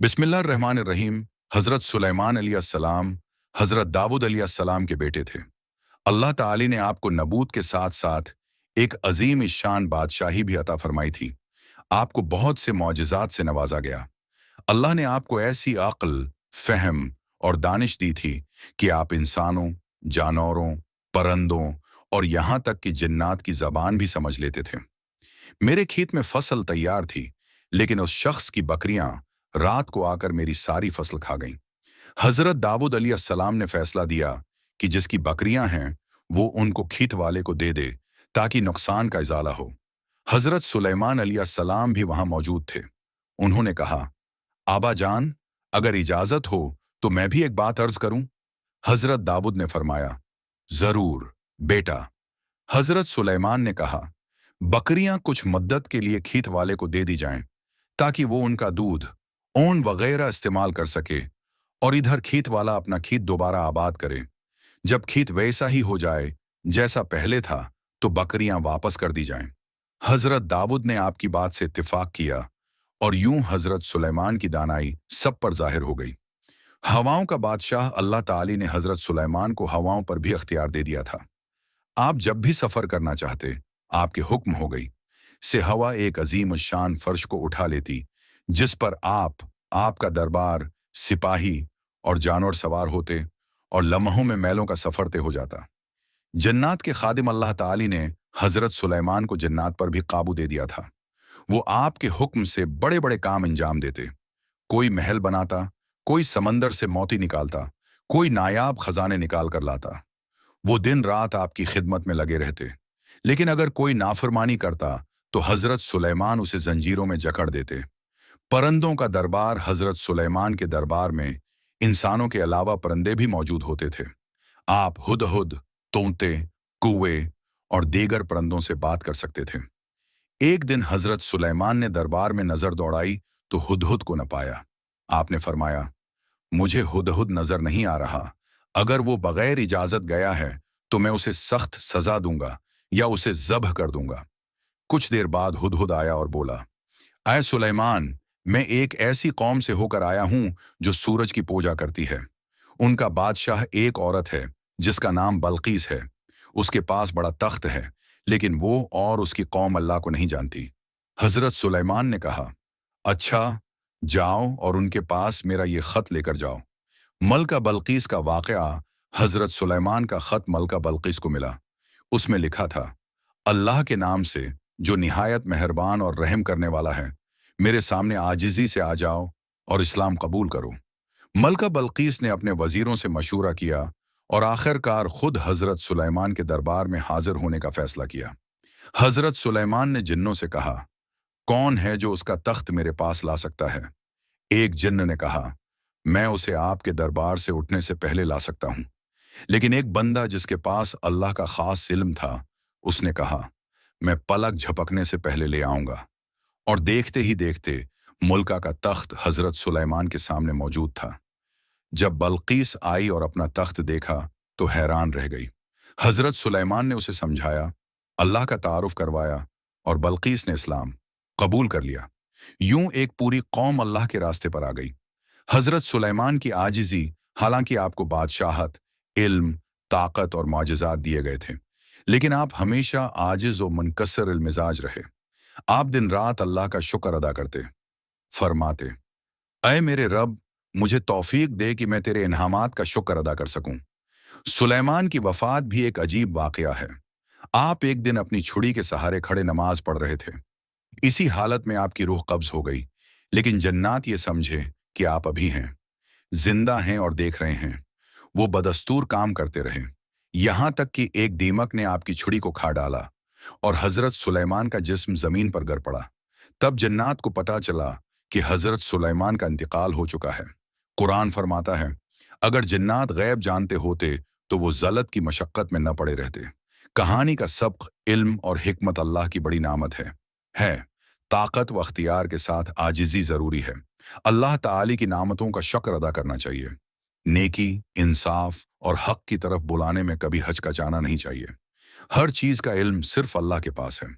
बिस्मिल्लाहिर्रहमानिर्रहीम। हज़रत सुलेमान अलैहिस्सलाम हज़रत दाऊद अलैहिस्सलाम के बेटे थे। अल्लाह ताली ने आपको नबूत के साथ साथ एक अजीम शान बादशाही भी अता फरमाई थी। आपको बहुत से मौजिज़ात से नवाजा गया। अल्लाह ने आपको ऐसी अक्ल, फ़हम और दानिश दी थी कि आप इंसानों, जानवरों, परंदों और यहाँ तक कि जिन्नात की ज़बान भी समझ लेते थे। मेरे खेत में फसल तैयार थी, लेकिन उस शख्स की बकरियां रात को आकर मेरी सारी फसल खा गईं। हजरत दाऊद अलैहिस्सलाम ने फैसला दिया कि जिसकी बकरियां हैं वो उनको खेत वाले को दे दे ताकि नुकसान का इजाला हो। हजरत सुलेमान अलैहिस्सलाम भी वहां मौजूद थे। उन्होंने कहा, आबा जान, अगर इजाजत हो तो मैं भी एक बात अर्ज करूं। हजरत दाऊद ने फरमाया, जरूर बेटा। हजरत सुलेमान ने कहा, बकरियां कुछ मद्दत के लिए खेत वाले को दे दी जाएं ताकि वो उनका दूध, ऊन वगैरह इस्तेमाल कर सके और इधर खेत वाला अपना खेत दोबारा आबाद करे। जब खेत वैसा ही हो जाए जैसा पहले था तो बकरियां वापस कर दी जाएं। हजरत दाऊद ने आपकी बात से इत्तेफाक किया और यूं हजरत सुलेमान की दानाई सब पर जाहिर हो गई। हवाओं का बादशाह अल्लाह ताली ने हजरत सुलेमान को हवाओं पर भी अख्तियार दे दिया था। आप जब भी सफर करना चाहते, आपके हुक्म हो गई से हवा एक अजीम शान फर्श को उठा लेती, जिस पर आपका दरबार, सिपाही और जानवर सवार होते और लम्हों में मैलों का सफर तय हो जाता। जन्नात के खादिम अल्लाह ताली ने हजरत सुलेमान को जन्नात पर भी काबू दे दिया था। वो आपके हुक्म से बड़े बड़े काम अंजाम देते। कोई महल बनाता, कोई समंदर से मोती निकालता, कोई नायाब खजाने निकाल कर लाता। वो दिन रात आपकी खिदमत में लगे रहते। लेकिन अगर कोई नाफरमानी करता तो हजरत सुलेमान उसे जंजीरों में जकड़ देते। परंदों का दरबार हजरत सुलेमान के दरबार में इंसानों के अलावा परिंदे भी मौजूद होते थे। आप हुदहुद, तोते, कौवे और दीगर परिंदों से बात कर सकते थे। एक दिन हजरत सुलेमान ने दरबार में नजर दौड़ाई तो हुदहुद को न पाया। आपने फरमाया, मुझे हुदहुद नजर नहीं आ रहा। अगर वो बगैर इजाजत गया है तो मैं उसे सख्त सजा दूंगा या उसे ज़ब्ह कर दूंगा। कुछ देर बाद हुदहुद आया और बोला, ऐ सुलेमान, मैं एक ऐसी कौम से होकर आया हूं जो सूरज की पूजा करती है। उनका बादशाह एक औरत है जिसका नाम बल्कीस है। उसके पास बड़ा तख्त है, लेकिन वो और उसकी कौम अल्लाह को नहीं जानती। हजरत सुलेमान ने कहा, अच्छा, जाओ और उनके पास मेरा ये खत लेकर जाओ। मलका बल्कीस का वाकया हजरत सुलेमान का खत मलका बल्कीस को मिला। उसमें लिखा था, अल्लाह के नाम से जो निहायत मेहरबान और रहम करने वाला है, मेरे सामने आजिजी से आ जाओ और इस्लाम कबूल करो। मलका बल्कीस ने अपने वजीरों से मशूरा किया और आखिरकार खुद हजरत सुलेमान के दरबार में हाजिर होने का फैसला किया। हजरत सुलेमान ने जिन्नों से कहा, कौन है जो उसका तख्त मेरे पास ला सकता है? एक जिन्न ने कहा, मैं उसे आपके दरबार से उठने से पहले ला सकता हूं। लेकिन एक बंदा जिसके पास अल्लाह का खास इल्म था, उसने कहा, मैं पलक झपकने से पहले ले आऊंगा। और देखते ही देखते मुल्का का तख्त हजरत सुलेमान के सामने मौजूद था। जब बल्कीस आई और अपना तख्त देखा तो हैरान रह गई। हजरत सुलेमान ने उसे समझाया, अल्लाह का तारुफ करवाया और बल्कीस ने इस्लाम कबूल कर लिया। यूं एक पूरी कौम अल्लाह के रास्ते पर आ गई। हजरत सुलेमान की आजिजी, हालांकि आपको बादशाहत, इल्म, ताकत और मौजज़ात दिए गए थे, लेकिन आप हमेशा आजिज और मुनकसर मिजाज रहे। आप दिन रात अल्लाह का शुक्र अदा करते, फरमाते, ऐ मेरे रब, मुझे तौफीक दे कि मैं तेरे इन्हामात का शुक्र अदा कर सकूं। सुलेमान की वफात भी एक अजीब वाकया है। आप एक दिन अपनी छुड़ी के सहारे खड़े नमाज पढ़ रहे थे। इसी हालत में आपकी रूह कब्ज हो गई, लेकिन जन्नात ये समझे कि आप अभी हैं, जिंदा हैं और देख रहे हैं। वो बदस्तूर काम करते रहे, यहां तक कि एक दीमक ने आपकी छुड़ी को खा डाला और हजरत सुलेमान का जिस्म जमीन पर गिर पड़ा। तब जन्नात को पता चला कि हजरत सुलेमान का इंतकाल हो चुका है। कुरान फरमाता है, अगर जन्नात गैब जानते होते तो वो जलत की मशक्कत में न पड़े रहते। कहानी का सबक, इल्म और हिकमत अल्लाह की बड़ी नामत है। ताकत व अख्तियार के साथ आजिजी जरूरी है। अल्लाह ताली की नामतों का शुक्र अदा करना चाहिए। नेकी, इंसाफ और हक की तरफ बुलाने में कभी हचकचाना नहीं चाहिए। हर चीज का इल्म सिर्फ अल्लाह के पास है।